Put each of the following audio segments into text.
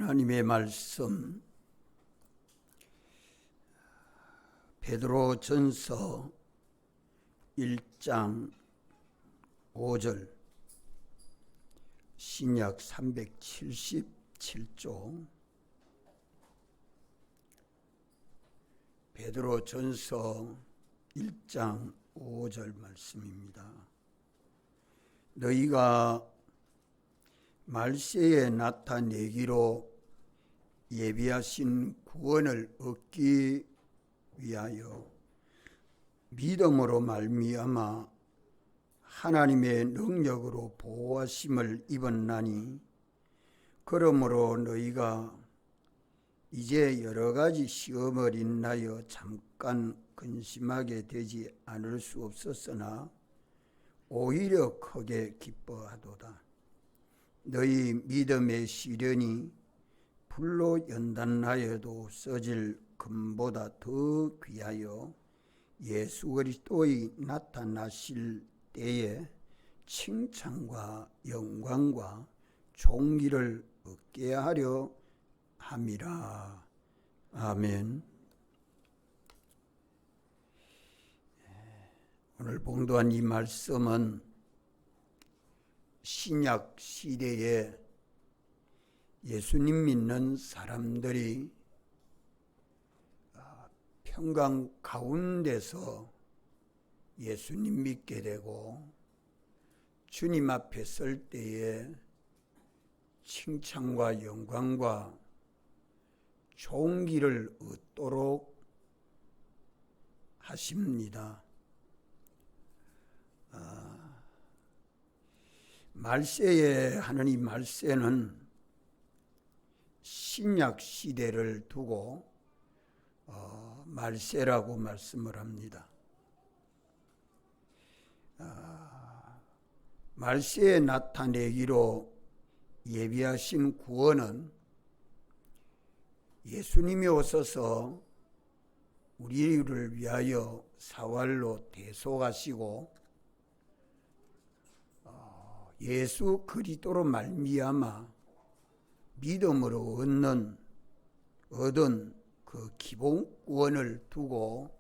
하나님의 말씀 베드로전서 1장 5절 신약 377조 베드로전서 1장 5절 말씀입니다. 너희가 말세에 나타내기로 예비하신 구원을 얻기 위하여 믿음으로 말미암아 하나님의 능력으로 보호하심을 입었나니, 그러므로 너희가 이제 여러 가지 시험을 인하여 잠깐 근심하게 되지 않을 수 없었으나 오히려 크게 기뻐하도다. 너희 믿음의 시련이 불로 연단하여도 써질 금보다 더 귀하여 예수 그리스도의 나타나실 때에 칭찬과 영광과 존귀를 얻게 하려 함이라. 아멘. 오늘 봉독한 이 말씀은 신약 시대에 예수님 믿는 사람들이 평강 가운데서 예수님 믿게 되고 주님 앞에 설 때에 칭찬과 영광과 존귀를 얻도록 하십니다. 말세에 하는 이 말세는 신약 시대를 두고 말세라고 말씀을 합니다. 말세에 나타내기로 예비하신 구원은 예수님이 오셔서 우리를 위하여 사활로 대속하시고 예수 그리스도로 말미암아 믿음으로 얻은 그 기본 구원을 두고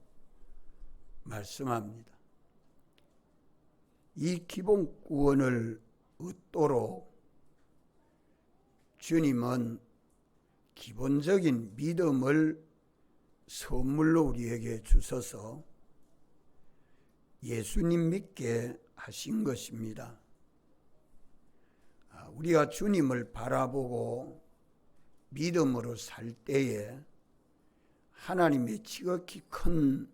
말씀합니다. 이 기본 구원을 얻도록 주님은 기본적인 믿음을 선물로 우리에게 주셔서 예수님 믿게 하신 것입니다. 우리가 주님을 바라보고 믿음으로 살 때에 하나님의 지극히 큰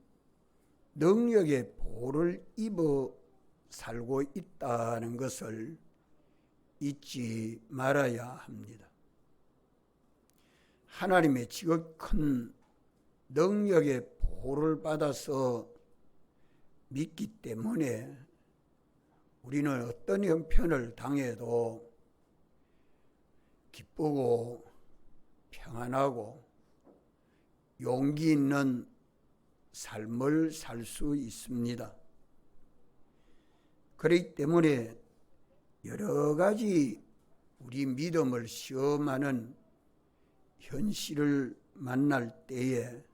능력의 보호를 입어 살고 있다는 것을 잊지 말아야 합니다. 하나님의 지극히 큰 능력의 보호를 받아서 믿기 때문에 우리는 어떤 형편을 당해도 기쁘고 평안하고 용기 있는 삶을 살 수 있습니다. 그렇기 때문에 여러 가지 우리 믿음을 시험하는 현실을 만날 때에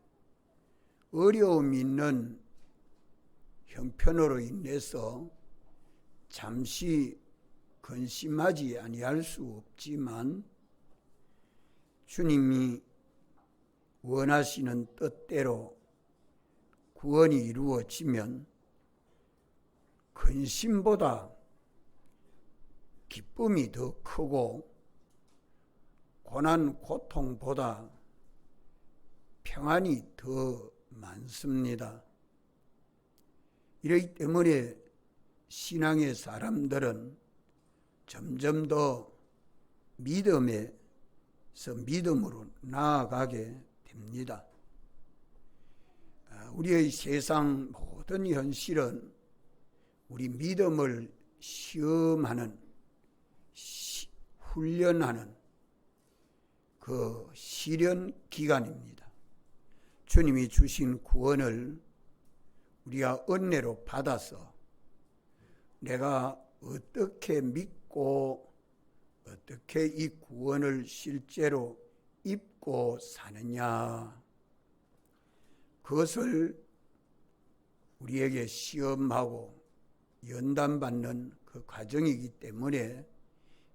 어려움이 있는 형편으로 인해서 잠시 근심하지 아니할 수 없지만 주님이 원하시는 뜻대로 구원이 이루어지면 근심보다 기쁨이 더 크고 고난 고통보다 평안이 더 많습니다. 이렇기 때문에 신앙의 사람들은 점점 더 믿음으로 나아가게 됩니다. 우리의 세상 모든 현실은 우리 믿음을 시험하는, 훈련하는 그 시련 기간입니다. 주님이 주신 구원을 우리가 은혜로 받아서 내가 어떻게 믿고 어떻게 이 구원을 실제로 입고 사느냐, 그것을 우리에게 시험하고 연단받는 그 과정이기 때문에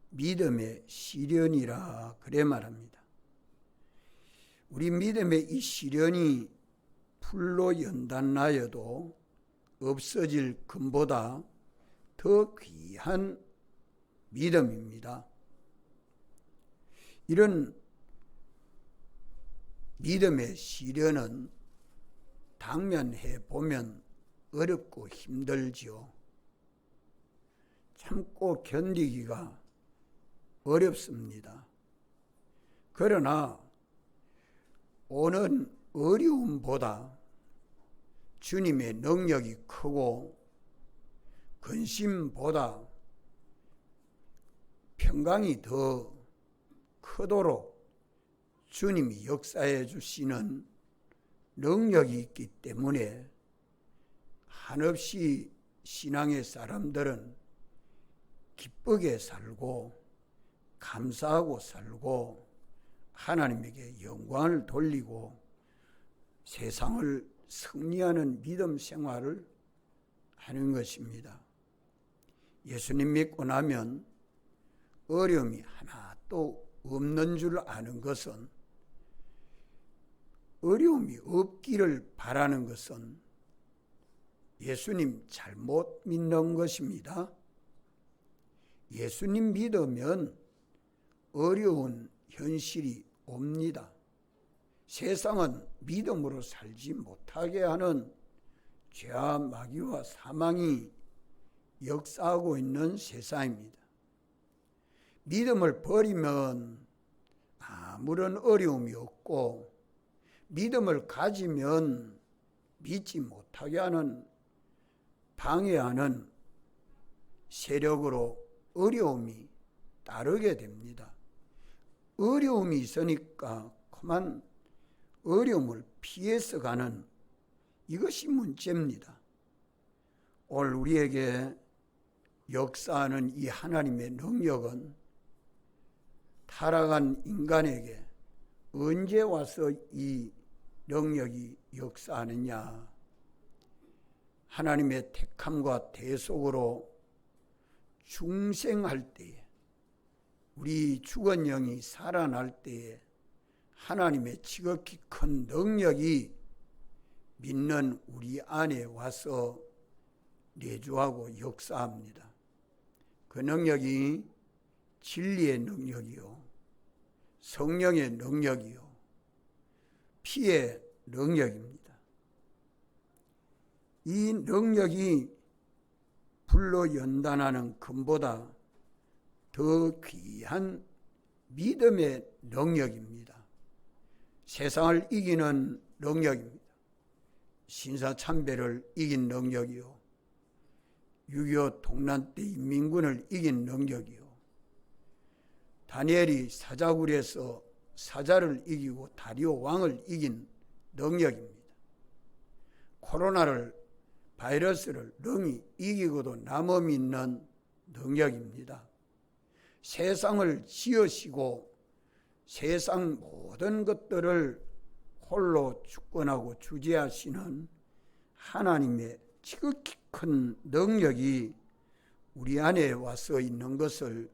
믿음의 시련이라 그래 말합니다. 우리 믿음의 이 시련이 풀로 연단하여도 없어질 금보다 더 귀한 믿음입니다. 이런 믿음의 시련은 당면해 보면 어렵고 힘들지요. 참고 견디기가 어렵습니다. 그러나 오는 어려움보다 주님의 능력이 크고 근심보다 평강이 더 크도록 주님이 역사해 주시는 능력이 있기 때문에 한없이 신앙의 사람들은 기쁘게 살고 감사하고 살고 하나님에게 영광을 돌리고 세상을 승리하는 믿음 생활을 하는 것입니다. 예수님 믿고 나면 어려움이 하나도 없는 줄 아는 것은, 어려움이 없기를 바라는 것은 예수님 잘못 믿는 것입니다. 예수님 믿으면 어려운 현실이 옵니다. 세상은 믿음으로 살지 못하게 하는 죄와 마귀와 사망이 역사하고 있는 세상입니다. 믿음을 버리면 아무런 어려움이 없고, 믿음을 가지면 믿지 못하게 하는, 방해하는 세력으로 어려움이 따르게 됩니다. 어려움이 있으니까 그만 어려움을 피해서 가는, 이것이 문제입니다. 오늘 우리에게 역사하는 이 하나님의 능력은 타락한 인간에게 언제 와서 이 능력이 역사하느냐? 하나님의 택함과 대속으로 중생할 때에, 우리 죽은 영이 살아날 때에 하나님의 지극히 큰 능력이 믿는 우리 안에 와서 내주하고 역사합니다. 그 능력이 진리의 능력이요, 성령의 능력이요, 피의 능력입니다. 이 능력이 불로 연단하는 금보다 더 귀한 믿음의 능력입니다. 세상을 이기는 능력입니다. 신사참배를 이긴 능력이요, 6.25 동란 때 인민군을 이긴 능력이요, 다니엘이 사자굴에서 사자를 이기고 다리오 왕을 이긴 능력입니다. 코로나를, 바이러스를 능히 이기고도 남음 있는 능력입니다. 세상을 지으시고 세상 모든 것들을 홀로 주권하고 주재하시는 하나님의 지극히 큰 능력이 우리 안에 와서 있는 것을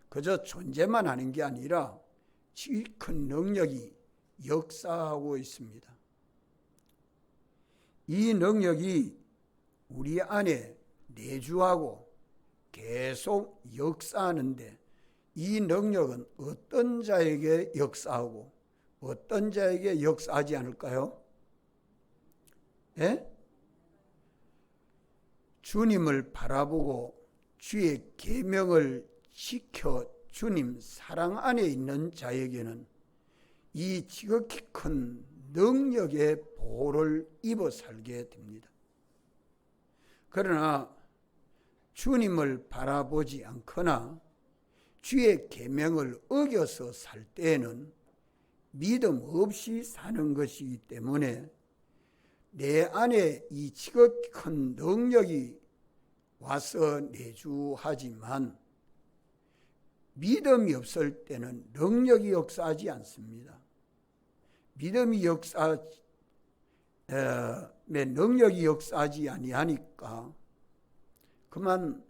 그저 존재만 하는 게 아니라 지극히 큰 능력이 역사하고 있습니다. 이 능력이 우리 안에 내주하고 계속 역사하는데, 이 능력은 어떤 자에게 역사하고 어떤 자에게 역사하지 않을까요? 예? 주님을 바라보고 주의 계명을 지켜 주님 사랑 안에 있는 자에게는 이 지극히 큰 능력의 보호를 입어 살게 됩니다. 그러나 주님을 바라보지 않거나 주의 계명을 어겨서 살 때에는 믿음 없이 사는 것이기 때문에 내 안에 이 지극히 큰 능력이 와서 내주하지만 믿음이 없을 때는 능력이 역사하지 않습니다. 믿음이 능력이 역사하지 아니하니까 그만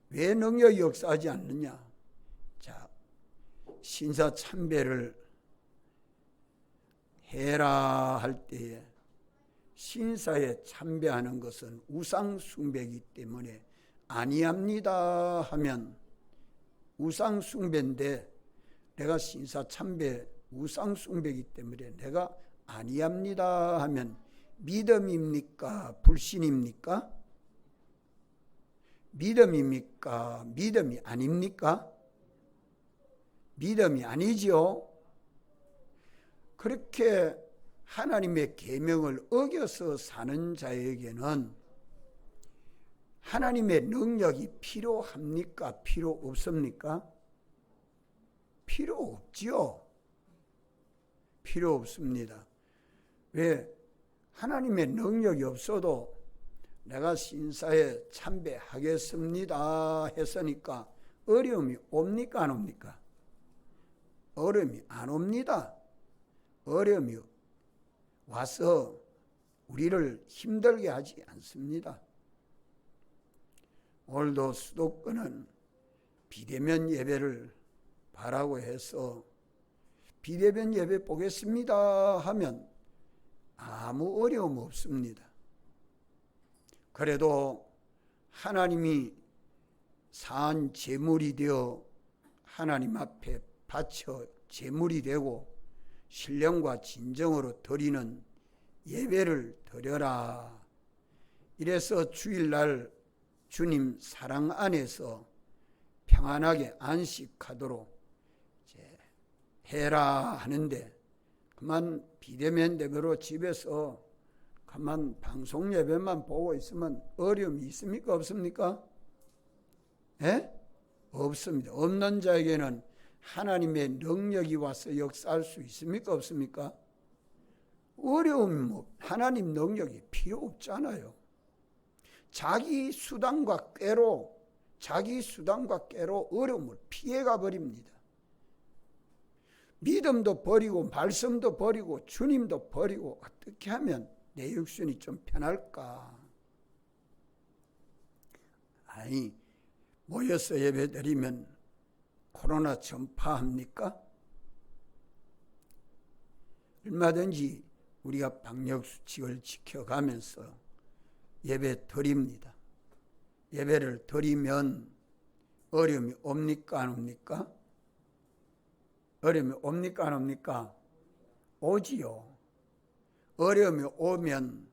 왜 능력이 역사하지 않느냐? 자, 신사참배를 해라 할 때에 신사에 참배하는 것은 우상숭배이기 때문에 아니합니다 하면 우상숭배인데 내가 신사참배 우상숭배이기 때문에 내가 아니합니다 하면 믿음입니까? 불신입니까? 믿음입니까? 믿음이 아닙니까? 믿음이 아니지요. 그렇게 하나님의 계명을 어겨서 사는 자에게는 하나님의 능력이 필요합니까? 필요 없습니까? 필요 없지요. 필요 없습니다. 왜? 하나님의 능력이 없어도 내가 신사에 참배하겠습니다 했으니까 어려움이 옵니까? 안 옵니까? 어려움이 안 옵니다. 어려움이 와서 우리를 힘들게 하지 않습니다. 오늘도 수도권은 비대면 예배를 바라고 해서 비대면 예배 보겠습니다 하면 아무 어려움 없습니다. 그래도 하나님이 산 제물이 되어 하나님 앞에 바쳐 제물이 되고 신령과 진정으로 드리는 예배를 드려라. 이래서 주일날 주님 사랑 안에서 평안하게 안식하도록 해라 하는데 그만 비대면 예배로 집에서 그만 방송 예배만 보고 있으면 어려움이 있습니까? 없습니까? 예? 없습니다. 없는 자에게는 하나님의 능력이 와서 역사할 수 있습니까? 없습니까? 어려움, 하나님 능력이 필요 없잖아요. 자기 수단과 꾀로 어려움을 피해가 버립니다. 믿음도 버리고 말씀도 버리고 주님도 버리고 어떻게 하면 내 육신이 좀 편할까? 아니, 모여서 예배드리면 코로나 전파합니까? 얼마든지 우리가 방역수칙을 지켜가면서 예배 드립니다. 예배를 드리면 어려움이 옵니까? 안 옵니까? 어려움이 옵니까? 안 옵니까? 오지요. 어려움이 오면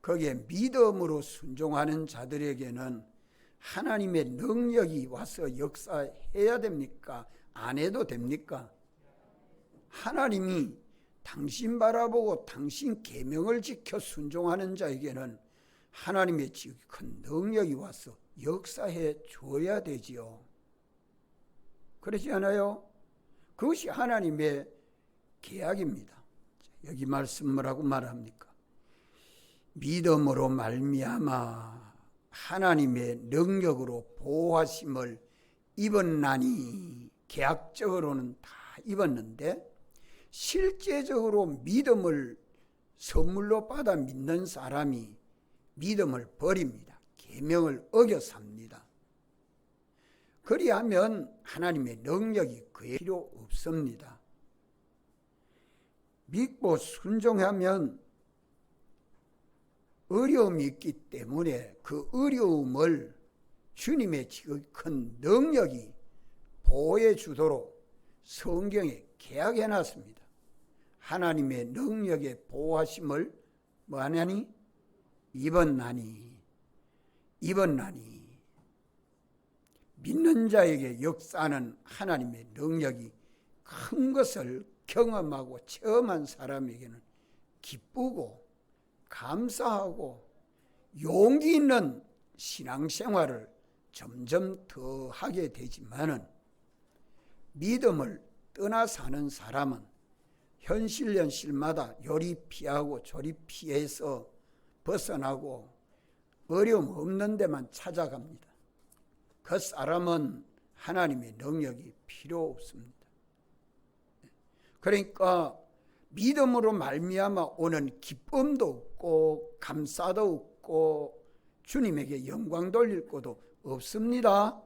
거기에 믿음으로 순종하는 자들에게는 하나님의 능력이 와서 역사해야 됩니까? 안 해도 됩니까? 하나님이 당신 바라보고 당신 계명을 지켜 순종하는 자에게는 하나님의 큰 능력이 와서 역사해 줘야 되지요. 그렇지 않아요? 그것이 하나님의 계약입니다. 여기 말씀 뭐라고 말합니까? 믿음으로 말미암아 하나님의 능력으로 보호하심을 입었나니, 계약적으로는 다 입었는데 실제적으로 믿음을 선물로 받아 믿는 사람이 믿음을 버립니다. 계명을 어겨 삽니다. 그리하면 하나님의 능력이 그에 필요 없습니다. 믿고 순종하면 어려움이 있기 때문에 그 어려움을 주님의 큰 능력이 보호해 주도록 성경에 계약해 놨습니다. 하나님의 능력의 보호하심을 뭐하냐니? 입었나니. 믿는 자에게 역사하는 하나님의 능력이 큰 것을 경험하고 체험한 사람에게는 기쁘고 감사하고 용기 있는 신앙생활을 점점 더 하게 되지만은 믿음을 떠나 사는 사람은 현실마다 요리 피하고 조리 피해서 벗어나고 어려움 없는 데만 찾아갑니다. 그 사람은 하나님의 능력이 필요 없습니다. 그러니까 믿음으로 말미암아 오는 기쁨도 없고 감사도 없고 주님에게 영광 돌릴 것도 없습니다.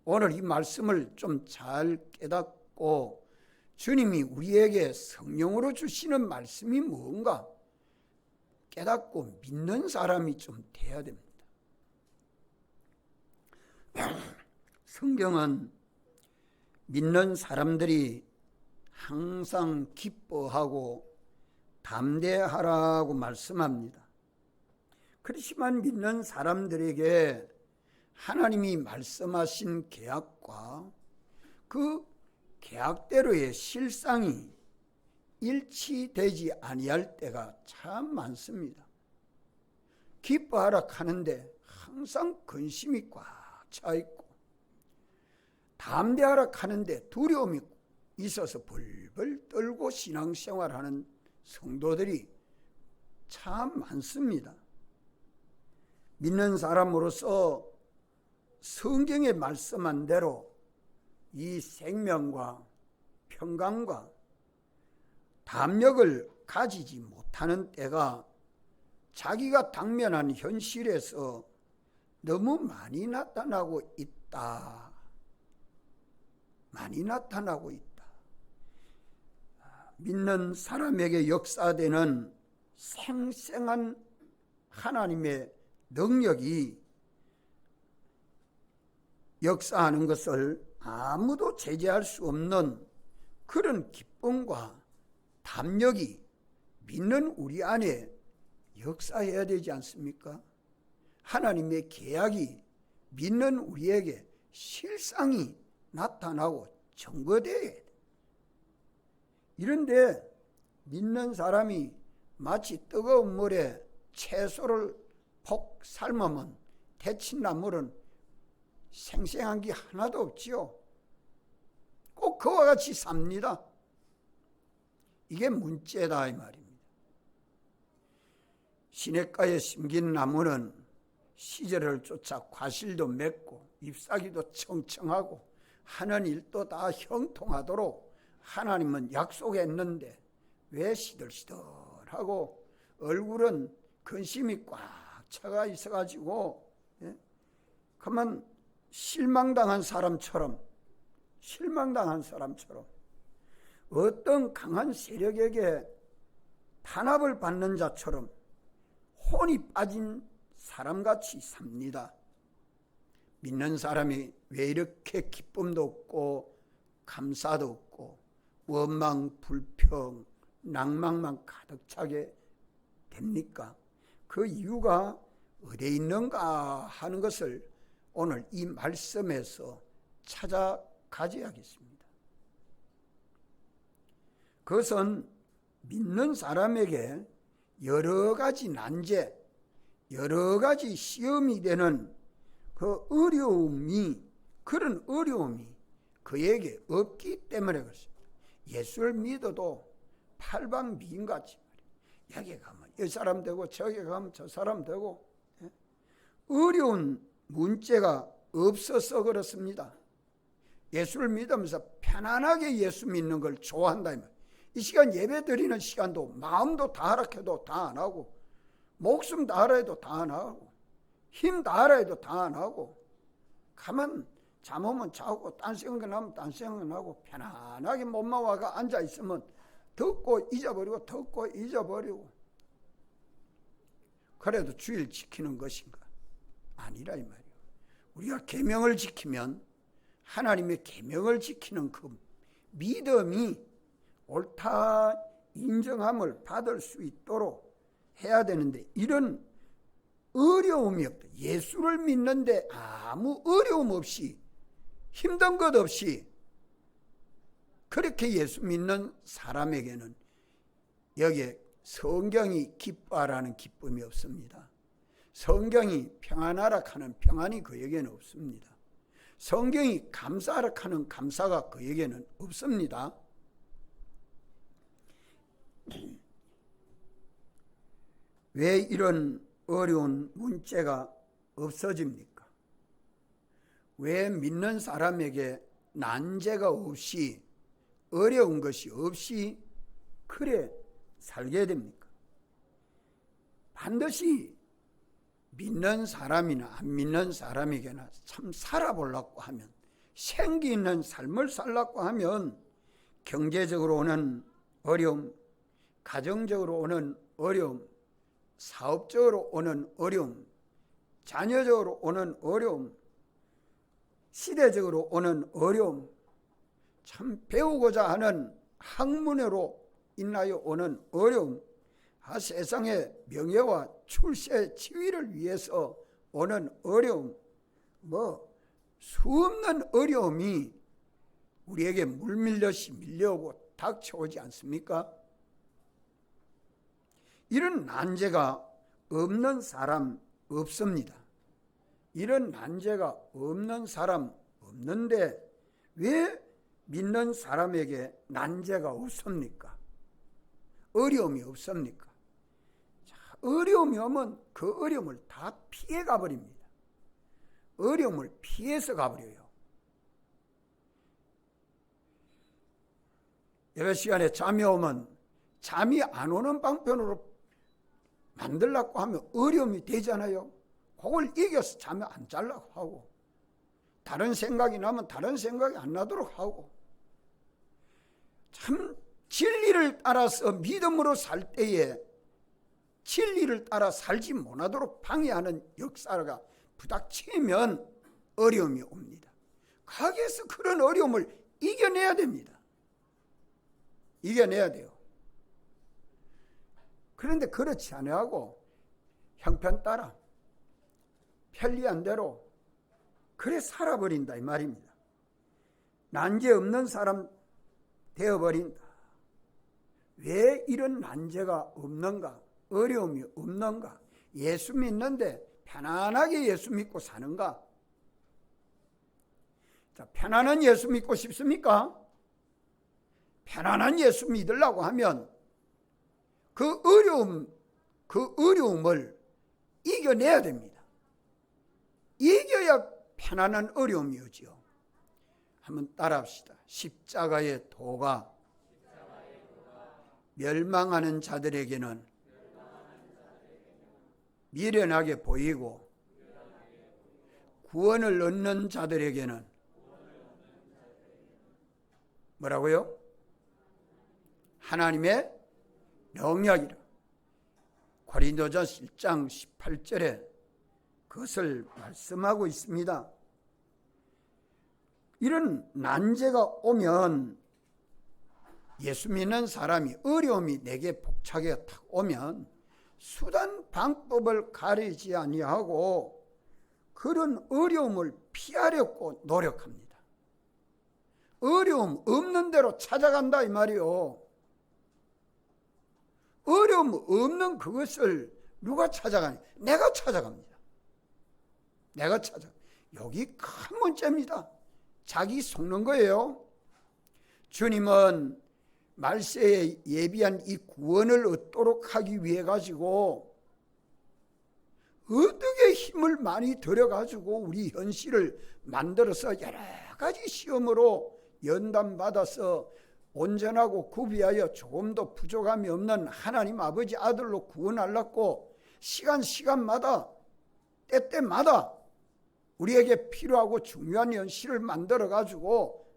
오늘 이 말씀을 좀 잘 깨닫고 주님이 우리에게 성령으로 주시는 말씀이 뭔가 깨닫고 믿는 사람이 좀 돼야 됩니다. 성경은 믿는 사람들이 항상 기뻐하고 담대하라고 말씀합니다. 그렇지만 믿는 사람들에게 하나님이 말씀하신 계약과 그 계약대로의 실상이 일치되지 아니할 때가 참 많습니다. 기뻐하라 하는데 항상 근심이 꽉 차 있고, 담대하라 하는데 두려움이 있어서 벌벌 떨고 신앙생활하는 성도들이 참 많습니다. 믿는 사람으로서 성경에 말씀한 대로 이 생명과 평강과 담력을 가지지 못하는 때가 자기가 당면한 현실에서 너무 많이 나타나고 있다. 많이 나타나고 있다. 믿는 사람에게 역사되는 생생한 하나님의 능력이 역사하는 것을 아무도 제재할 수 없는 그런 기쁨과 담력이 믿는 우리 안에 역사해야 되지 않습니까? 하나님의 계약이 믿는 우리에게 실상이 나타나고 증거되어야 돼. 이런데 믿는 사람이 마치 뜨거운 물에 채소를 폭 삶으면 데친 나물은 생생한 게 하나도 없지요. 꼭 그와 같이 삽니다. 이게 문제다 이 말입니다. 시냇가에 심긴 나무는 시절을 쫓아 과실도 맺고 잎사귀도 청청하고 하는 일도 다 형통하도록 하나님은 약속했는데 왜 시들시들하고 얼굴은 근심이 꽉 차가 있어가지고 그러면 실망당한 사람처럼 어떤 강한 세력에게 탄압을 받는 자처럼 혼이 빠진 사람같이 삽니다. 믿는 사람이 왜 이렇게 기쁨도 없고 감사도 없고 원망, 불평, 낭망만 가득 차게 됩니까? 그 이유가 어디에 있는가 하는 것을 오늘 이 말씀에서 찾아가져야겠습니다. 그것은 믿는 사람에게 여러 가지 난제, 여러 가지 시험이 되는 그 그런 어려움이 그에게 없기 때문에 그렇습니다. 예수를 믿어도 팔방미인같이 여기 가면 이 사람 되고 저기 가면 저 사람 되고 어려운 문제가 없어서 그렇습니다. 예수를 믿으면서 편안하게 예수 믿는 걸 좋아한다. 이 시간 예배 드리는 시간도 마음도 다하락해도 다 안 하고 목숨 다하라 해도 다 안 하고 힘 다하라 해도 다 안 하고 가면 잠 오면 자고 딴 생각 나면 딴 생각 나고 편안하게 몸만 와가 앉아 있으면 듣고 잊어버리고 그래도 주일 지키는 것인가? 아니라 이 말이에요. 우리가 계명을 지키면 하나님의 계명을 지키는 그 믿음이 옳다 인정함을 받을 수 있도록 해야 되는데 이런 어려움이 없다. 예수를 믿는데 아무 어려움 없이 힘든 것 없이 그렇게 예수 믿는 사람에게는 여기에 성경이 기뻐하라는 기쁨이 없습니다. 성경이 평안하라 하는 평안이 그에게는 없습니다. 성경이 감사하라 하는 감사가 그에게는 없습니다. 왜 이런 어려운 문제가 없어집니까? 왜 믿는 사람에게 난제가 없이 어려운 것이 없이 그래 살게 됩니까? 반드시 믿는 사람이나 안 믿는 사람에게나 참 살아보려고 하면, 생기 있는 삶을 살려고 하면 경제적으로 오는 어려움, 가정적으로 오는 어려움, 사업적으로 오는 어려움, 자녀적으로 오는 어려움, 시대적으로 오는 어려움, 참 배우고자 하는 학문으로 인하여 오는 어려움, 세상의 명예와 출세 지위를 위해서 오는 어려움, 수없는 어려움이 우리에게 물밀듯이 밀려오고 닥쳐오지 않습니까? 이런 난제가 없는 사람 없습니다. 이런 난제가 없는 사람 없는데 왜 믿는 사람에게 난제가 없습니까? 어려움이 없습니까? 어려움이 오면 그 어려움을 다 피해 가버립니다. 어려움을 피해서 가버려요. 예배 시간에 잠이 오면 잠이 안 오는 방편으로 만들려고 하면 어려움이 되잖아요. 그걸 이겨서 잠이 안 자려고 하고, 다른 생각이 나면 다른 생각이 안 나도록 하고, 참 진리를 따라서 믿음으로 살 때에 진리를 따라 살지 못하도록 방해하는 역사가 부닥치면 어려움이 옵니다. 거기에서 그런 어려움을 이겨내야 됩니다. 이겨내야 돼요. 그런데 그렇지 않아하고 형편 따라 편리한 대로 그래 살아버린다 이 말입니다. 난제 없는 사람 되어버린다. 왜 이런 난제가 없는가? 어려움이 없는가? 예수 믿는데 편안하게 예수 믿고 사는가? 자, 편안한 예수 믿고 싶습니까? 편안한 예수 믿으려고 하면 그 어려움을 이겨내야 됩니다. 이겨야 편안한 어려움이 오지요. 한번 따라합시다. 십자가의 도가 멸망하는 자들에게는 미련하게 보이고 구원을 얻는 자들에게는 뭐라고요? 하나님의 능력이라. 고린도전서 1장 18절에 그것을 말씀하고 있습니다. 이런 난제가 오면, 예수 믿는 사람이 어려움이 내게 복차게 탁 오면 수단 방법을 가리지 아니하고 그런 어려움을 피하려고 노력합니다. 어려움 없는 대로 찾아간다 이 말이요. 어려움 없는 그것을 누가 찾아가냐? 내가 찾아갑니다. 내가 찾아. 여기 큰 문제입니다. 자기 속는 거예요. 주님은 말세에 예비한 이 구원을 얻도록 하기 위해 가지고 어떻게 힘을 많이 들여가지고 우리 현실을 만들어서 여러 가지 시험으로 연단받아서 온전하고 구비하여 조금도 부족함이 없는 하나님 아버지 아들로 구원하려고 시간마다 때때마다 우리에게 필요하고 중요한 현실을 만들어 가지고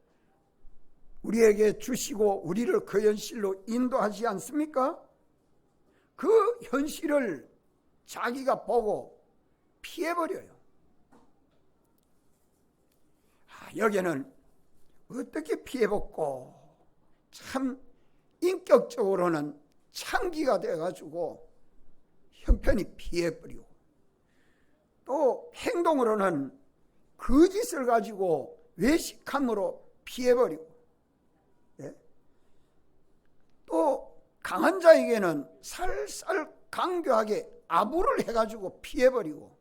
우리에게 주시고 우리를 그 현실로 인도하지 않습니까? 그 현실을 자기가 보고 피해버려요. 여기는 어떻게 피해먹고 참 인격적으로는 창기가 돼가지고 형편이 피해버리고, 또 행동으로는 거짓을 가지고 외식함으로 피해버리고, 또 강한 자에게는 살살 강교하게 아부를 해가지고 피해버리고,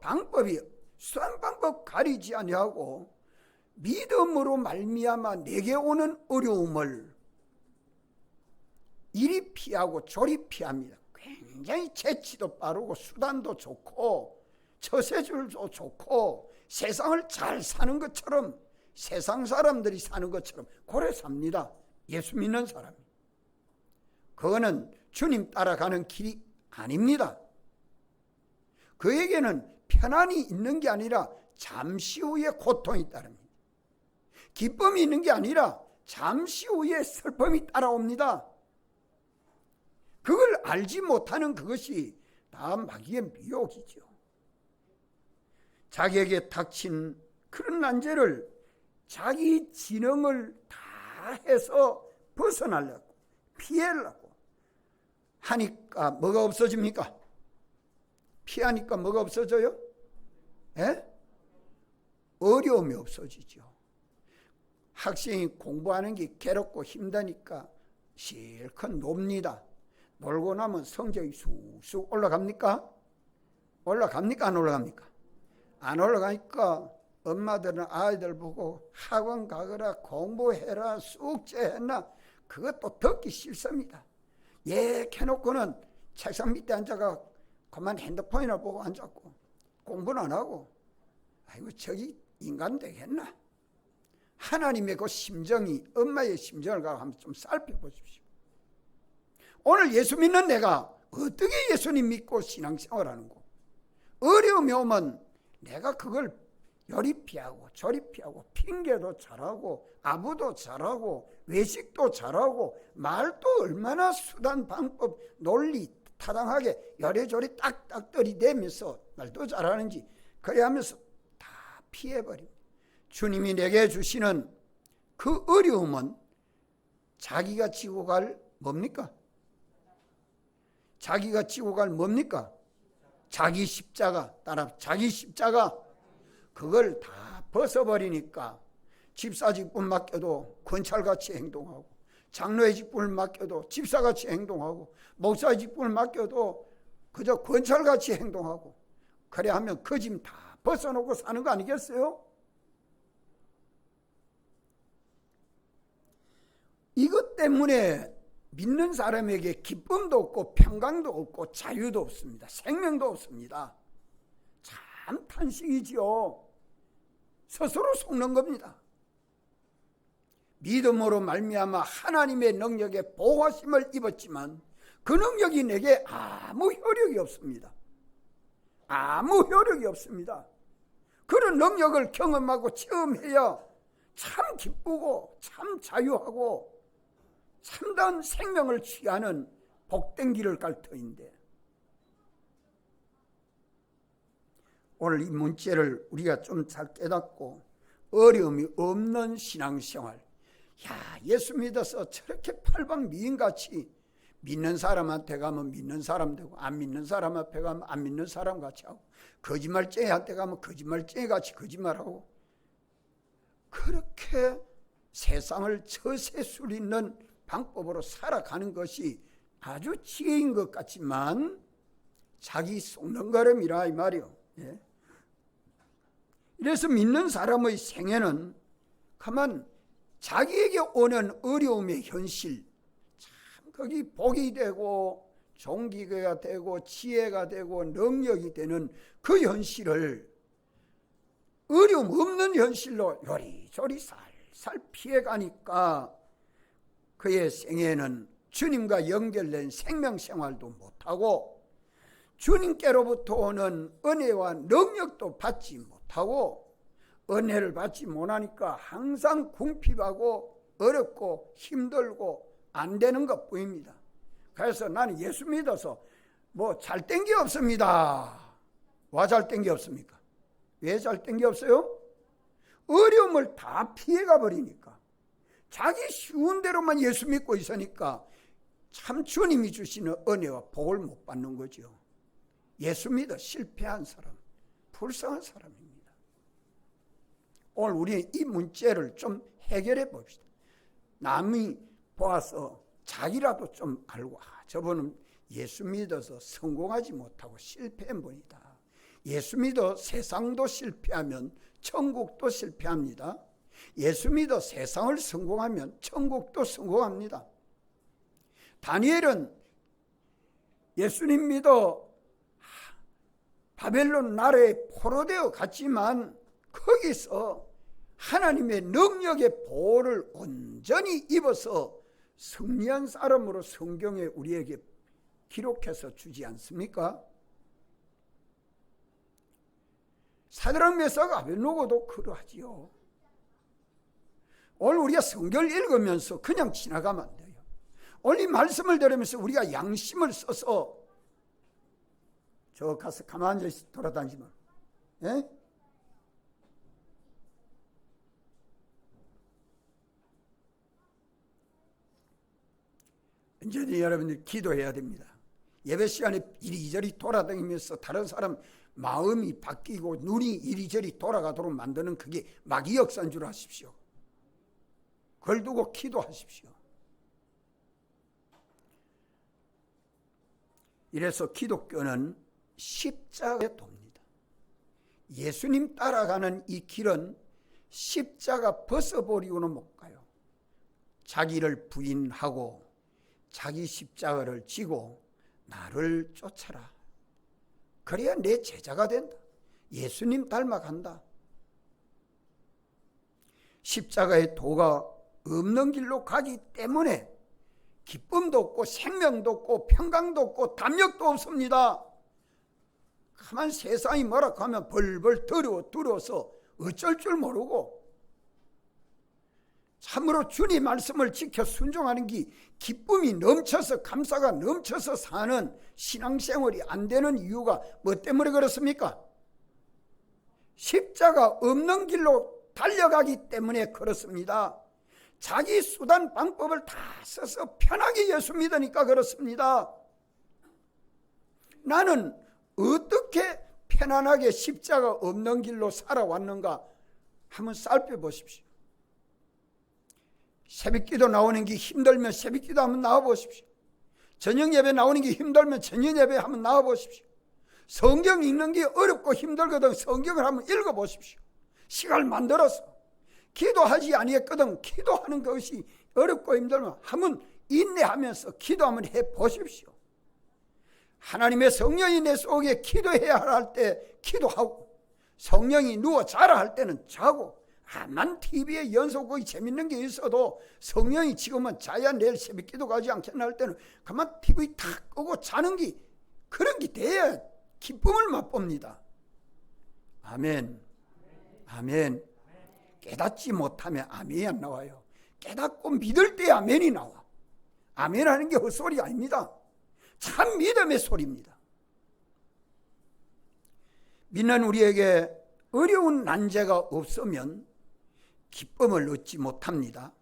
방법이 수단 방법 가리지 아니하고 믿음으로 말미암아 내게 오는 어려움을 이리 피하고 저리 피합니다. 굉장히 재치도 빠르고 수단도 좋고 처세줄도 좋고 세상을 잘 사는 것처럼, 세상 사람들이 사는 것처럼 그래 삽니다. 예수 믿는 사람이. 그거는 주님 따라가는 길이 아닙니다. 그에게는 편안이 있는 게 아니라 잠시 후에 고통이 따릅니다. 기쁨이 있는 게 아니라 잠시 후에 슬픔이 따라옵니다. 그걸 알지 못하는 그것이 다 마귀의 미혹이죠. 자기에게 닥친 그런 난제를 자기 지능을 다 해서 벗어나려고, 피하려고 하니까 뭐가 없어집니까? 피하니까 뭐가 없어져요? 예? 어려움이 없어지죠. 학생이 공부하는 게 괴롭고 힘드니까 실컷 놉니다. 놀고 나면 성적이 쑥쑥 올라갑니까? 올라갑니까? 안 올라갑니까? 안 올라가니까 엄마들은 아이들 보고 학원 가거라, 공부해라, 숙제했나, 그것도 듣기 싫습니다. 예, 해놓고는 책상 밑에 앉아가 그만 핸드폰이나 보고 앉았고 공부는 안 하고, 아이고 저기 인간 되겠나? 하나님의 그 심정이, 엄마의 심정을 가고 한번 좀 살펴보십시오. 오늘 예수 믿는 내가 어떻게 예수님 믿고 신앙생활하는 거? 어려움이 오면 내가 그걸 요리 피하고 저리 피하고 핑계도 잘하고 아부도 잘하고 외식도 잘하고 말도 얼마나 수단 방법 논리 타당하게 요리조리 딱딱 들이대면서 말도 잘하는지 그래 하면서 다 피해버립니다. 주님이 내게 주시는 그 어려움은 자기가 지고 갈 뭡니까? 자기가 지고 갈 뭡니까? 자기 십자가. 따라 자기 십자가. 그걸 다 벗어버리니까 집사 직분 맡겨도 권찰같이 행동하고, 장로의 직분을 맡겨도 집사같이 행동하고, 목사의 직분을 맡겨도 그저 권찰같이 행동하고, 그래 하면 그 짐 다 벗어놓고 사는 거 아니겠어요? 이것 때문에 믿는 사람에게 기쁨도 없고 평강도 없고 자유도 없습니다. 생명도 없습니다. 참 탄식이지요. 스스로 속는 겁니다. 믿음으로 말미암아 하나님의 능력에 보호하심을 입었지만 그 능력이 내게 아무 효력이 없습니다. 아무 효력이 없습니다. 그런 능력을 경험하고 체험해야 참 기쁘고 참 자유하고 참다운 생명을 취하는 복된 길을 갈 터인데, 오늘 이 문제를 우리가 좀 잘 깨닫고 어려움이 없는 신앙생활, 야, 예수 믿어서 저렇게 팔방미인같이 믿는 사람한테 가면 믿는 사람 되고 안 믿는 사람 앞에 가면 안 믿는 사람 같이 하고, 거짓말쟁이한테 가면 거짓말쟁이같이 거짓말하고, 그렇게 세상을 처세술 있는 방법으로 살아가는 것이 아주 지혜인 것 같지만 자기 속는 걸음이라 이 말이요. 예. 이래서 믿는 사람의 생애는 가만 자기에게 오는 어려움의 현실, 참 거기 복이 되고 종기가 되고 지혜가 되고 능력이 되는 그 현실을 어려움 없는 현실로 요리조리 살살 피해가니까 그의 생애는 주님과 연결된 생명생활도 못하고 주님께로부터 오는 은혜와 능력도 받지 못하고, 은혜를 받지 못하니까 항상 궁핍하고 어렵고 힘들고 안 되는 것 뿐입니다. 그래서 나는 예수 믿어서 뭐 잘된 게 없습니다. 와 잘된 게 없습니까? 왜 잘된 게 없어요? 어려움을 다 피해가 버리니까, 자기 쉬운 대로만 예수 믿고 있으니까 참 주님이 주시는 은혜와 복을 못 받는 거죠. 예수 믿어 실패한 사람, 불쌍한 사람입니다. 오늘 우리는 이 문제를 좀 해결해 봅시다. 남이 보아서 자기라도 좀 알고, 저분은 예수 믿어서 성공하지 못하고 실패한 분이다. 예수 믿어 세상도 실패하면 천국도 실패합니다. 예수 믿어 세상을 성공하면 천국도 성공합니다. 다니엘은 예수님 믿어 바벨론 나라에 포로되어 갔지만 거기서 하나님의 능력의 보호를 온전히 입어서 승리한 사람으로 성경에 우리에게 기록해서 주지 않습니까? 사드락 메삭 아벳노고도 그러하지요. 오늘 우리가 성경을 읽으면서 그냥 지나가면 안 돼요. 오늘 이 말씀을 들으면서 우리가 양심을 써서 저 가서 가만히 돌아다니지 마. 예? 이제 여러분들 기도해야 됩니다. 예배 시간에 이리저리 돌아다니면서 다른 사람 마음이 바뀌고 눈이 이리저리 돌아가도록 만드는 그게 마귀 역사인 줄 아십시오. 그걸 두고 기도하십시오. 이래서 기독교는 십자가에 돕니다. 예수님 따라가는 이 길은 십자가 벗어버리고는 못 가요. 자기를 부인하고 자기 십자가를 지고 나를 쫓아라. 그래야 내 제자가 된다. 예수님 닮아간다. 십자가의 도가 없는 길로 가기 때문에 기쁨도 없고 생명도 없고 평강도 없고 담력도 없습니다. 가만 세상이 뭐라고 하면 벌벌 두려워서 어쩔 줄 모르고 참으로 주님 말씀을 지켜 순종하는 게 기쁨이 넘쳐서 감사가 넘쳐서 사는 신앙생활이 안 되는 이유가 뭐 때문에 그렇습니까? 십자가 없는 길로 달려가기 때문에 그렇습니다. 자기 수단 방법을 다 써서 편하게 예수 믿으니까 그렇습니다. 나는 어떻게 편안하게 십자가 없는 길로 살아왔는가 한번 살펴보십시오. 새벽기도 나오는 게 힘들면 새벽기도 한번 나와보십시오. 저녁예배 나오는 게 힘들면 저녁예배 한번 나와보십시오. 성경 읽는 게 어렵고 힘들거든 성경을 한번 읽어보십시오. 시간을 만들어서 기도하지 아니했거든 기도하는 것이 어렵고 힘들면 한번 인내하면서 기도 한번 해보십시오. 하나님의 성령이 내 속에 기도해야 할 때 기도하고 성령이 누워 자라 할 때는 자고 난 TV에 연속극이 재밌는 게 있어도 성령이 지금은 자야 내일 새벽기도 가지 않겠나 할 때는 그만 TV 탁 끄고 자는 게 그런 게 돼야 기쁨을 맛봅니다. 아멘. 아멘. 깨닫지 못하면 아멘이 안 나와요. 깨닫고 믿을 때 아멘이 나와. 아멘 하는 게 헛소리 아닙니다. 참 믿음의 소리입니다. 믿는 우리에게 어려운 난제가 없으면 기쁨을 얻지 못합니다.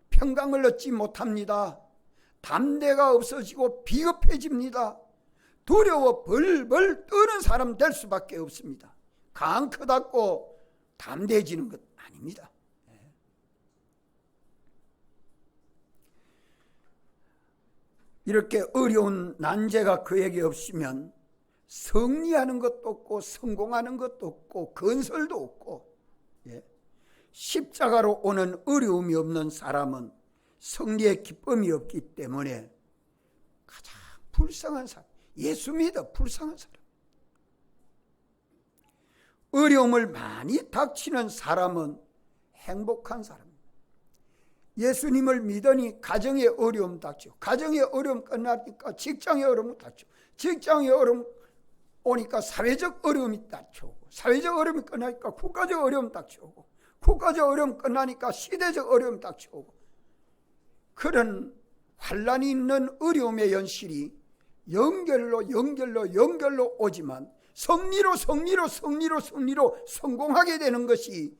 평강을 얻지 못합니다. 담대가 없어지고 비겁해집니다. 두려워 벌벌 떠는 사람 될 수밖에 없습니다. 강 크다고 담대해지는 것 아닙니다. 이렇게 어려운 난제가 그에게 없으면 승리하는 것도 없고 성공하는 것도 없고 건설도 없고 십자가로 오는 어려움이 없는 사람은 승리의 기쁨이 없기 때문에 가장 불쌍한 사람, 예수 믿어 불쌍한 사람. 어려움을 많이 닥치는 사람은 행복한 사람입니다. 예수님을 믿으니 가정의 어려움 닥치고 가정의 어려움 끝나니까 직장의 어려움 닥치고 직장의 어려움 오니까 사회적 어려움이 닥쳐오고 사회적 어려움이 끝나니까 국가적 어려움 닥쳐오고 국가적 어려움 끝나니까 시대적 어려움 닥쳐오고 그런 환란이 있는 어려움의 연실이 연결로 오지만 승리로 성공하게 되는 것이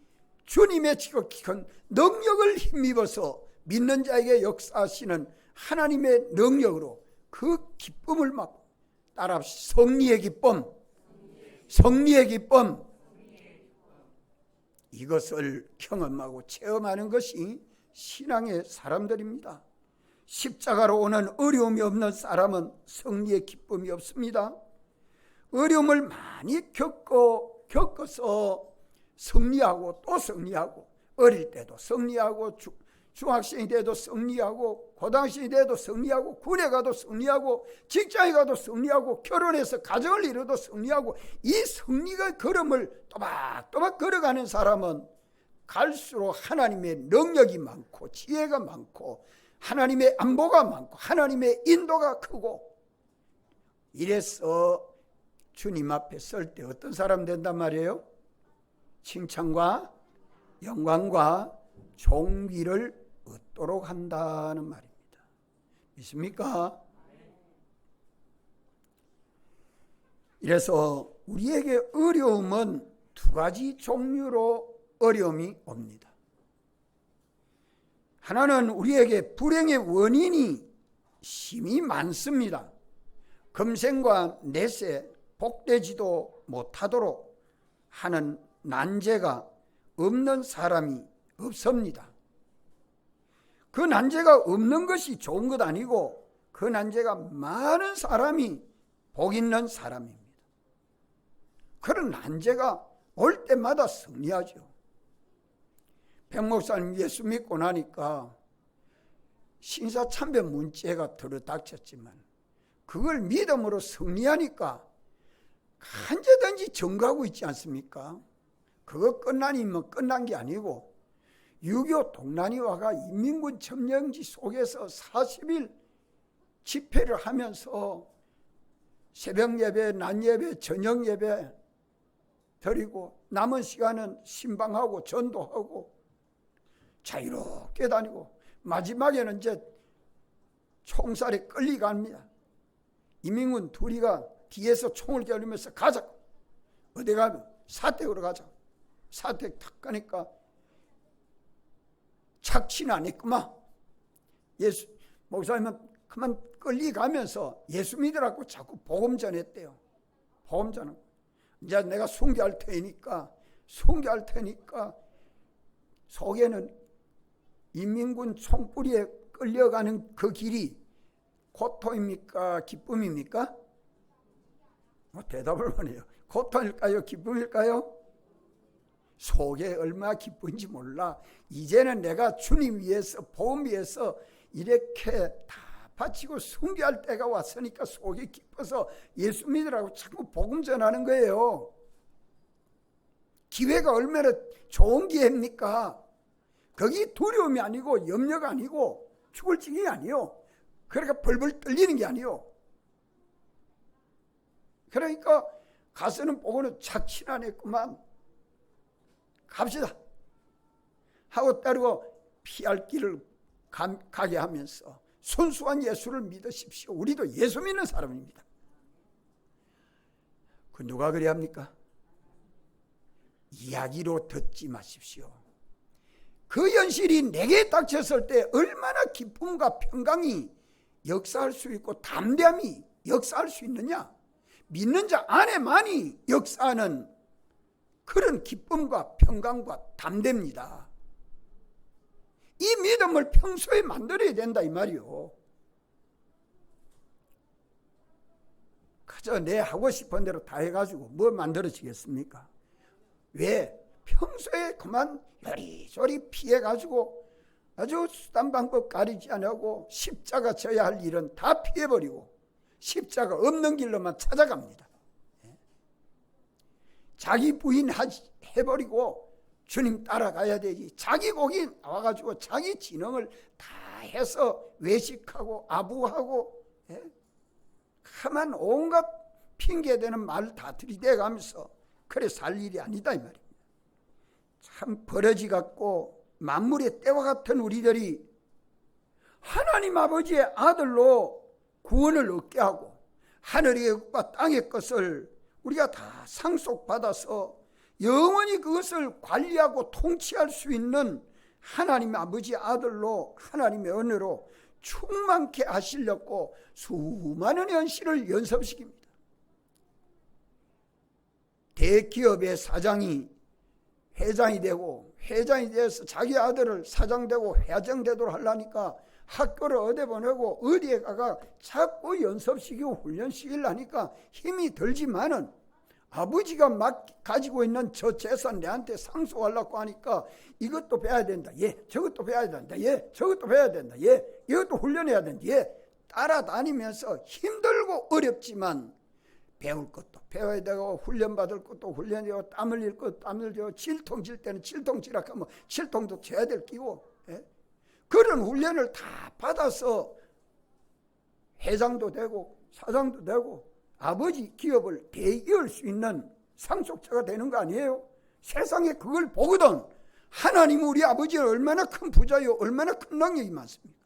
주님의 지극히 큰 능력을 힘입어서 믿는 자에게 역사하시는 하나님의 능력으로 그 기쁨을 막 따라합시다. 승리의 기쁨 이것을 경험하고 체험하는 것이 신앙의 사람들입니다. 십자가로 오는 어려움이 없는 사람은 승리의 기쁨이 없습니다. 어려움을 많이 겪어서 승리하고 또 승리하고 어릴 때도 승리하고 중학생이 돼도 승리하고, 고등학생이 돼도 승리하고, 군에 가도 승리하고, 직장에 가도 승리하고, 결혼해서 가정을 이뤄도 승리하고, 이 승리의 걸음을 또박또박 걸어가는 사람은 갈수록 하나님의 능력이 많고, 지혜가 많고, 하나님의 안보가 많고, 하나님의 인도가 크고, 이래서 주님 앞에 설 때 어떤 사람 된단 말이에요? 칭찬과 영광과 존귀를 얻도록 한다는 말입니다. 믿습니까? 이래서 우리에게 어려움은 두 가지 종류로 어려움이 옵니다. 하나는 우리에게 불행의 원인이 심히 많습니다. 금생과 내세 복되지도 못하도록 하는 난제가 없는 사람이 없습니다. 그 난제가 없는 것이 좋은 것 아니고 그 난제가 많은 사람이 복 있는 사람입니다. 그런 난제가 올 때마다 승리하죠. 백 목사님 예수 믿고 나니까 신사참배 문제가 들어닥쳤지만 그걸 믿음으로 승리하니까 언제든지 증거하고 있지 않습니까? 그거 끝나니면 끝난 게 아니고 6.25 동란위화가 인민군 점령지 속에서 40일 집회를 하면서 새벽 예배, 낮 예배, 저녁 예배 드리고 남은 시간은 신방하고 전도하고 자유롭게 다니고 마지막에는 이제 총살에 끌려갑니다. 인민군 둘이가 뒤에서 총을 겨누면서 가자. 어디 가면 사택으로 가자. 사택 탁 가니까 착취는 안 했구만. 예수 목사님은 그만 끌려가면서 예수 믿으라고 자꾸 복음 전했대요. 복음 전하고 이제 내가 순교할 테니까 속에는 인민군 총뿌리에 끌려가는 그 길이 고통입니까? 기쁨입니까? 뭐 대답을 못해요. 고통일까요? 기쁨일까요? 속에 얼마나 기쁜지 몰라. 이제는 내가 주님 위해서 복음 위해서 이렇게 다 바치고 순교할 때가 왔으니까 속이 기뻐서 예수 믿으라고 자꾸 복음 전하는 거예요. 기회가 얼마나 좋은 기회입니까? 거기 두려움이 아니고 염려가 아니고 죽을 징이 아니요. 그러니까 벌벌 떨리는 게 아니요. 그러니까 가서는 보고는 착취는 안 했구만. 갑시다 하고 따르고 피할 길을 가게 하면서 순수한 예수를 믿으십시오. 우리도 예수 믿는 사람입니다. 그 누가 그래야 합니까? 이야기로 듣지 마십시오. 그 현실이 내게 닥쳤을 때 얼마나 기쁨과 평강이 역사할 수 있고 담대함이 역사할 수 있느냐. 믿는 자 안에만이 역사하는 그런 기쁨과 평강과 담대입니다. 이 믿음을 평소에 만들어야 된다 이 말이요. 그저 내 하고 싶은 대로 다 해가지고 뭐 만들어지겠습니까? 왜? 평소에 그만 요리조리 피해가지고 아주 수단 방법 가리지 않고 십자가 져야 할 일은 다 피해버리고 십자가 없는 길로만 찾아갑니다. 자기 부인 해버리고 주님 따라가야 되지. 자기 곡이 나와가지고 자기 지능을 다 해서 외식하고 아부하고 가만 온갖 핑계대는 말 다 들이대가면서 그래 살 일이 아니다 이 말입니다. 참 버러지 같고 만물의 때와 같은 우리들이 하나님 아버지의 아들로 구원을 얻게 하고 하늘의 것과 땅의 것을 우리가 다 상속받아서 영원히 그것을 관리하고 통치할 수 있는 하나님 아버지의 아들로 하나님의 은혜로 충만케 하시려고 수많은 현실을 연습시킵니다. 대기업의 사장이 회장이 되고 회장이 돼서 자기 아들을 사장 되고 회장 되도록 하려니까 학교를 어디 보내고 어디에 가가 자꾸 연습시키고 훈련시키려니까 힘이 들지만은 아버지가 막 가지고 있는 저 재산 내한테 상속하려고 하니까 이것도 배워야 된다. 저것도 배워야 된다. 저것도 배워야 된다. 이것도 훈련해야 된다. 따라다니면서 힘들고 어렵지만 배울 것도 배워야 되고 훈련받을 것도 훈련해야 되고 땀 흘릴 것도 땀 흘리고 질통 질 때는 질통 지락하면 질통도 져야 될 끼고 그런 훈련을 다 받아서 회장도 되고 사장도 되고 아버지 기업을 대이을 수 있는 상속자가 되는 거 아니에요? 세상에 그걸 보거든 하나님 우리 아버지는 얼마나 큰 부자요 얼마나 큰 능력이 많습니까?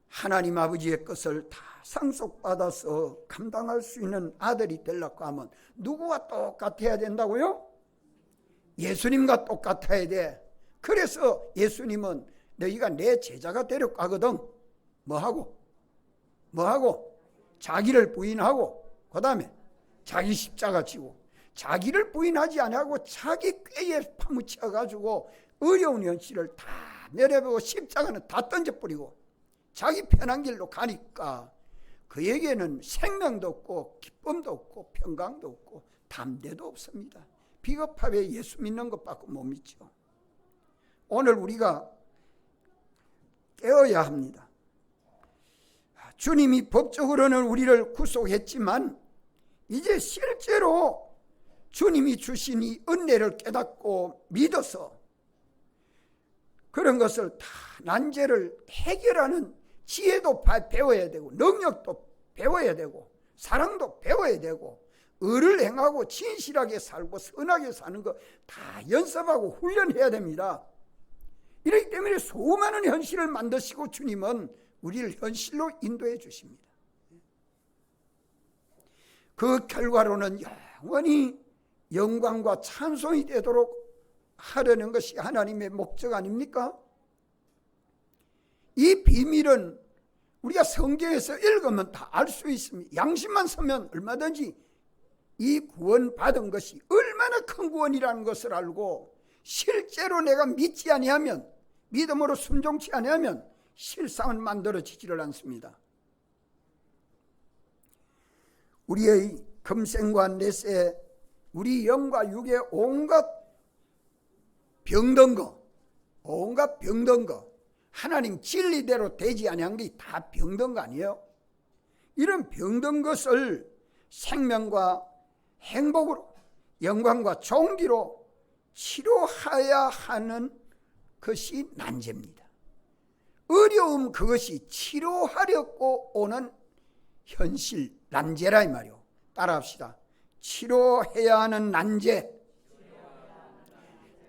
하나님 아버지의 것을 다 상속받아서 감당할 수 있는 아들이 되려고 하면 누구와 똑같아야 된다고요? 예수님과 똑같아야 돼. 그래서 예수님은 너희가 내 제자가 되려고 하거든 뭐하고? 자기를 부인하고 그 다음에 자기 십자가 지고 자기를 부인하지 아니하고 자기 꾀에 파묻혀 가지고 어려운 현실을 다 내려보고 십자가는 다 던져버리고 자기 편한 길로 가니까 그에게는 생명도 없고 기쁨도 없고 평강도 없고 담대도 없습니다. 비겁하게 예수 믿는 것밖에 못 믿죠. 오늘 우리가 깨어야 합니다. 주님이 법적으로는 우리를 구속했지만 이제 실제로 주님이 주신 이 은혜를 깨닫고 믿어서 그런 것을 다 난제를 해결하는 지혜도 배워야 되고 능력도 배워야 되고 사랑도 배워야 되고 의를 행하고 진실하게 살고 선하게 사는 거 다 연습하고 훈련해야 됩니다. 이렇기 때문에 수많은 현실을 만드시고 주님은 우리를 현실로 인도해 주십니다. 그 결과로는 영원히 영광과 찬송이 되도록 하려는 것이 하나님의 목적 아닙니까? 이 비밀은 우리가 성경에서 읽으면 다 알 수 있습니다. 양심만 서면 얼마든지 이 구원받은 것이 얼마나 큰 구원이라는 것을 알고 실제로 내가 믿지 아니하면 믿음으로 순종치 아니하면 실상은 만들어지지를 않습니다. 우리의 금생과 내세 우리 영과 육의 온갖 병든 거 하나님 진리대로 되지 아니한 게 다 병든 거 아니에요? 이런 병든 것을 생명과 행복으로 영광과 존귀로 치료해야 하는 것이 난제입니다. 어려움 그것이 치료하려고 오는 현실 난제라 이 말이요. 따라합시다. 치료해야 하는 난제.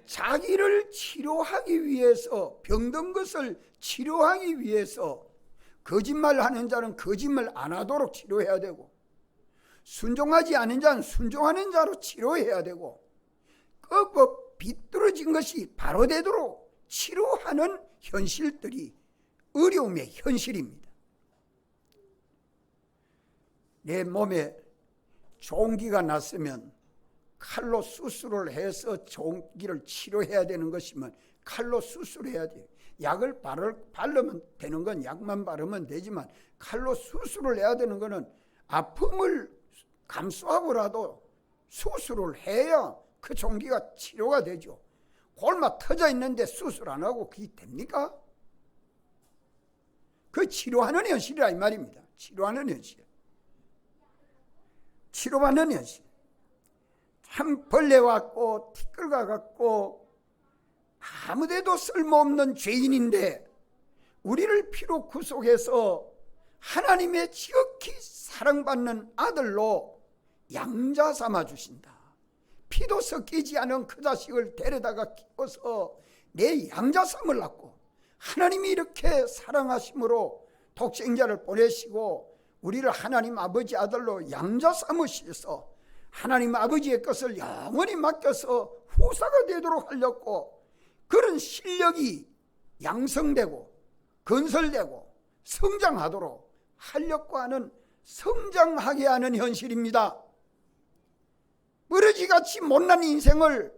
자기를 치료하기 위해서 병든 것을 치료하기 위해서 거짓말하는 자는 거짓말 안 하도록 치료해야 되고 순종하지 않은 자는 순종하는 자로 치료해야 되고 꺾어 비뚤어진 것이 바로 되도록 치료하는 현실들이 어려움의 현실입니다. 내 몸에 종기가 났으면 칼로 수술을 해서 종기를 치료해야 되는 것이면 칼로 수술해야 돼요. 약을 바르면 되는 건 약만 바르면 되지만 칼로 수술을 해야 되는 것은 아픔을 감수하고라도 수술을 해야 그 종기가 치료가 되죠. 골마 터져 있는데 수술 안 하고 그게 됩니까? 그 치료하는 현실이라 이 말입니다. 치료하는 현실. 치료받는 현실. 참 벌레 같고 티끌과 같고 아무데도 쓸모없는 죄인인데 우리를 피로 구속해서 하나님의 지극히 사랑받는 아들로 양자 삼아 주신다. 피도 섞이지 않은 그 자식을 데려다가 키워서 내 양자 삼으려고 하나님이 이렇게 사랑하심으로 독생자를 보내시고 우리를 하나님 아버지 아들로 양자 삼으셔서 하나님 아버지의 것을 영원히 맡겨서 후사가 되도록 하려고 그런 실력이 양성되고 건설되고 성장하도록 하려고 하는 성장하게 하는 현실입니다. 머리지같이 못난 인생을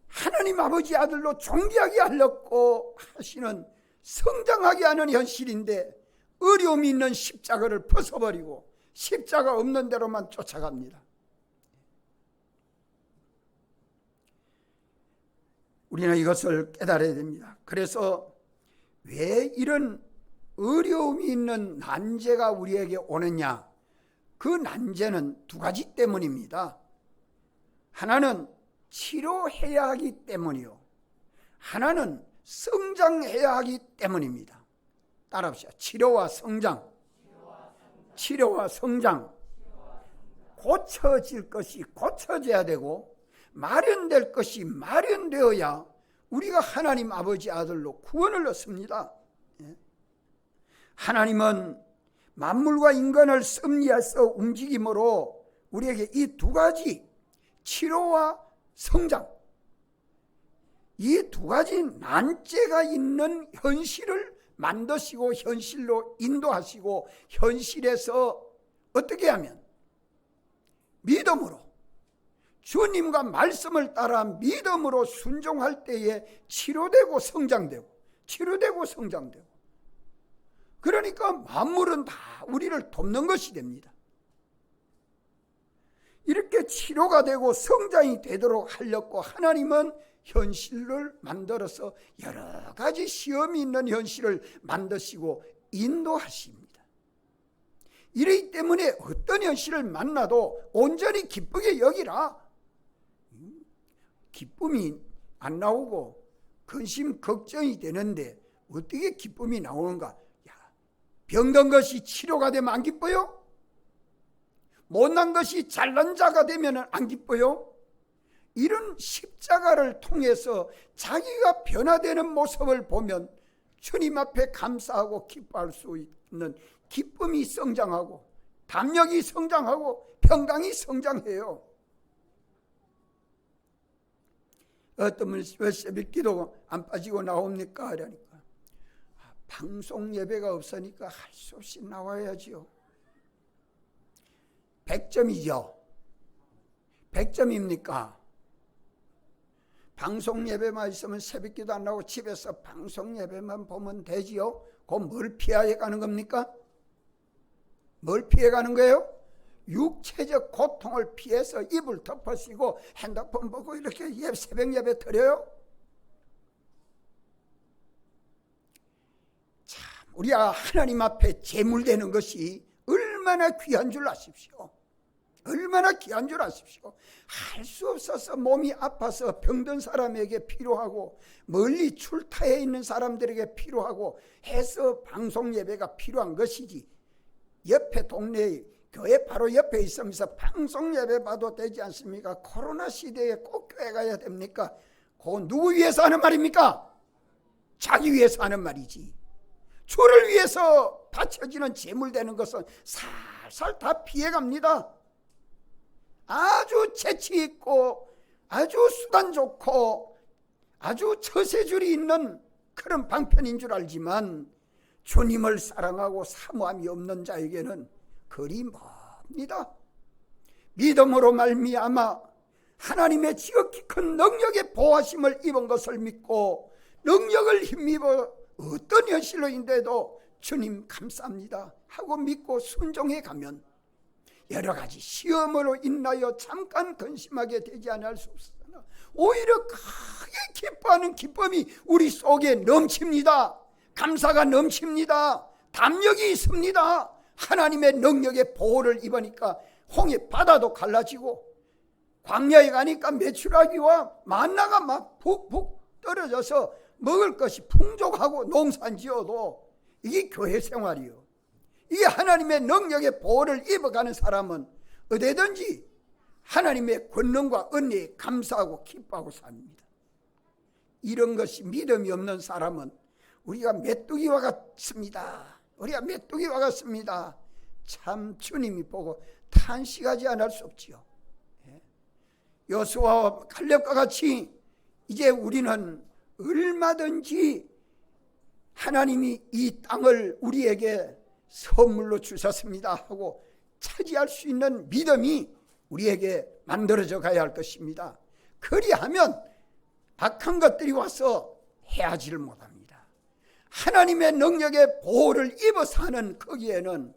하나님 아버지 아들로 존귀하게 하려고 하시는 성장하게 하는 현실인데 어려움이 있는 십자가를 벗어버리고 십자가 없는 대로만 쫓아갑니다. 우리는 이것을 깨달아야 됩니다. 그래서 왜 이런 어려움이 있는 난제가 우리에게 오느냐? 그 난제는 두 가지 때문입니다. 하나는 치료해야 하기 때문이요, 하나는 성장해야 하기 때문입니다. 따라합시다. 치료와 성장. 치료와 성장. 고쳐질 것이 고쳐져야 되고 마련될 것이 마련되어야 우리가 하나님 아버지 아들로 구원을 얻습니다. 하나님은 만물과 인간을 섭리해서 움직임으로 우리에게 이 두 가지, 치료와 성장, 이 두 가지 난제가 있는 현실을 만드시고 현실로 인도하시고, 현실에서 어떻게 하면 믿음으로, 주님과 말씀을 따라 믿음으로 순종할 때에 치료되고 성장되고, 치료되고 성장되고, 그러니까 만물은 다 우리를 돕는 것이 됩니다. 이렇게 치료가 되고 성장이 되도록 하려고 하나님은 현실을 만들어서 여러 가지 시험이 있는 현실을 만드시고 인도하십니다. 이러기 때문에 어떤 현실을 만나도 온전히 기쁘게 여기라. 기쁨이 안 나오고 근심 걱정이 되는데 어떻게 기쁨이 나오는가? 병든 것이 치료가 되면 안 기뻐요? 못난 것이 잘난 자가 되면 안 기뻐요? 이런 십자가를 통해서 자기가 변화되는 모습을 보면 주님 앞에 감사하고 기뻐할 수 있는 기쁨이 성장하고, 담력이 성장하고, 평강이 성장해요. 어떤 분이 왜 새벽기도 안 빠지고 나옵니까? 하려니까 방송 예배가 없으니까 할 수 없이 나와야지요. 100점이죠. 100점입니까? 방송 예배만 있으면 새벽기도 안 나오고 집에서 방송 예배만 보면 되지요. 그럼 뭘 피해 가는 겁니까? 뭘 피해 가는 거예요? 육체적 고통을 피해서 입을 덮으시고 핸드폰 보고 이렇게 새벽 예배 드려요? 참, 우리가 하나님 앞에 제물되는 것이 얼마나 귀한 줄 아십시오. 얼마나 귀한 줄 아십시오. 할 수 없어서 몸이 아파서 병든 사람에게 필요하고, 멀리 출타해 있는 사람들에게 필요하고 해서 방송 예배가 필요한 것이지, 옆에 동네에 교회 바로 옆에 있으면서 방송 예배 봐도 되지 않습니까? 코로나 시대에 꼭 교회 가야 됩니까? 그건 누구 위해서 하는 말입니까? 자기 위해서 하는 말이지. 주를 위해서 바쳐지는 제물되는 것은 살살 다 피해갑니다. 아주 재치 있고 아주 수단 좋고 아주 처세줄이 있는 그런 방편인 줄 알지만, 주님을 사랑하고 사모함이 없는 자에게는 거리 멉니다. 믿음으로 말미암아 하나님의 지극히 큰 능력의 보호하심을 입은 것을 믿고 능력을 힘입어 어떤 현실로인데도 주님 감사합니다 하고 믿고 순종해 가면 여러 가지 시험으로 인하여 잠깐 근심하게 되지 않을 수 없으나 오히려 크게 기뻐하는 기쁨이 우리 속에 넘칩니다. 감사가 넘칩니다. 담력이 있습니다. 하나님의 능력의 보호를 입으니까 홍해 바다도 갈라지고, 광야에 가니까 메추라기와 만나가 막 푹푹 떨어져서 먹을 것이 풍족하고 농사지어도 이게 교회 생활이요. 이게 하나님의 능력의 보호를 입어가는 사람은 어디든지 하나님의 권능과 은혜에 감사하고 기뻐하고 삽니다. 이런 것이 믿음이 없는 사람은 우리가 메뚜기와 같습니다. 우리가 메뚜기와 같습니다. 참 주님이 보고 탄식하지 않을 수 없지요. 여호수아와 갈렙과 같이 이제 우리는 얼마든지 하나님이 이 땅을 우리에게 선물로 주셨습니다 하고 차지할 수 있는 믿음이 우리에게 만들어져 가야 할 것입니다. 그리하면 악한 것들이 와서 해하지를 못합니다. 하나님의 능력의 보호를 입어 사는 거기에는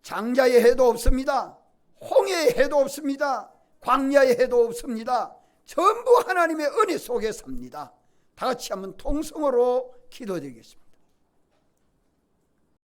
장자의 해도 없습니다. 홍해의 해도 없습니다. 광야의 해도 없습니다. 전부 하나님의 은혜 속에 삽니다. 다 같이 한번 통성으로 기도드리겠습니다.